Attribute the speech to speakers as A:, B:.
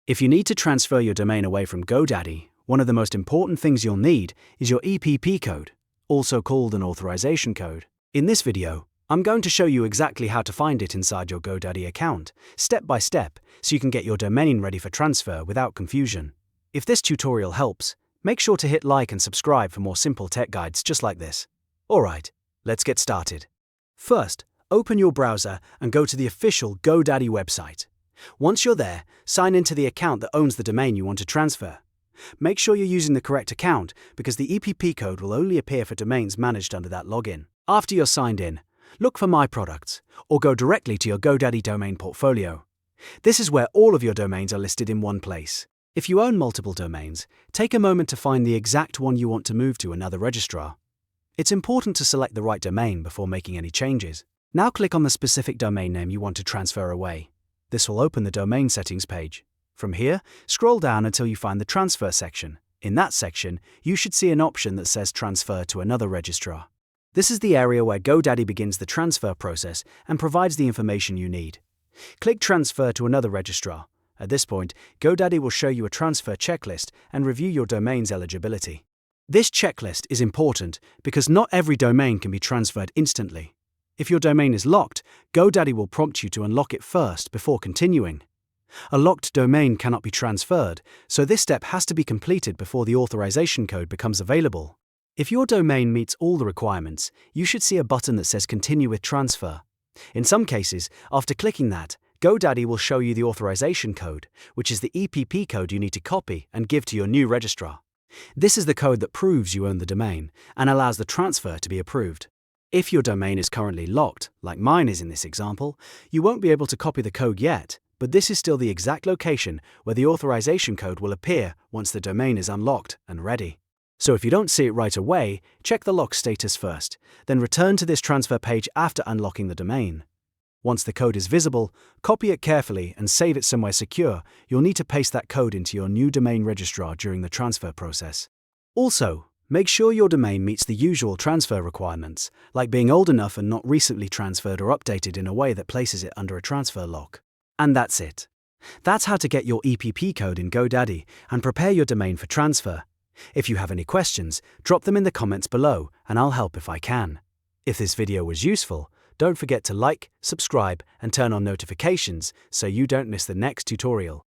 A: If you need to transfer your domain away from GoDaddy, one of the most important things you'll need is your EPP code, also called an authorization code. In this video, I'm going to show you exactly how to find it inside your GoDaddy account, step by step, so you can get your domain ready for transfer without confusion. If this tutorial helps, make sure to hit like and subscribe for more simple tech guides just like this. Alright, let's get started. First, open your browser and go to the official GoDaddy website. Once you're there, sign into the account that owns the domain you want to transfer. Make sure you're using the correct account because the EPP code will only appear for domains managed under that login. After you're signed in, look for My Products or go directly to your GoDaddy domain portfolio. This is where all of your domains are listed in one place. If you own multiple domains, take a moment to find the exact one you want to move to another registrar. It's important to select the right domain before making any changes. Now click on the specific domain name you want to transfer away. This will open the domain settings page. From here, scroll down until you find the transfer section. In that section, you should see an option that says Transfer to another registrar. This is the area where GoDaddy begins the transfer process and provides the information you need. Click Transfer to another registrar. At this point, GoDaddy will show you a transfer checklist and review your domain's eligibility. This checklist is important because not every domain can be transferred instantly. If your domain is locked, GoDaddy will prompt you to unlock it first before continuing. A locked domain cannot be transferred, so this step has to be completed before the authorization code becomes available. If your domain meets all the requirements, you should see a button that says Continue with Transfer. In some cases, after clicking that, GoDaddy will show you the authorization code, which is the EPP code you need to copy and give to your new registrar. This is the code that proves you own the domain and allows the transfer to be approved. If your domain is currently locked, like mine is in this example, you won't be able to copy the code yet, but this is still the exact location where the authorization code will appear once the domain is unlocked and ready. So if you don't see it right away, check the lock status first, then return to this transfer page after unlocking the domain. Once the code is visible, copy it carefully and save it somewhere secure. You'll need to paste that code into your new domain registrar during the transfer process. Also, make sure your domain meets the usual transfer requirements, like being old enough and not recently transferred or updated in a way that places it under a transfer lock. And that's it. That's how to get your EPP code in GoDaddy and prepare your domain for transfer. If you have any questions, drop them in the comments below and I'll help if I can. If this video was useful, don't forget to like, subscribe, and turn on notifications so you don't miss the next tutorial.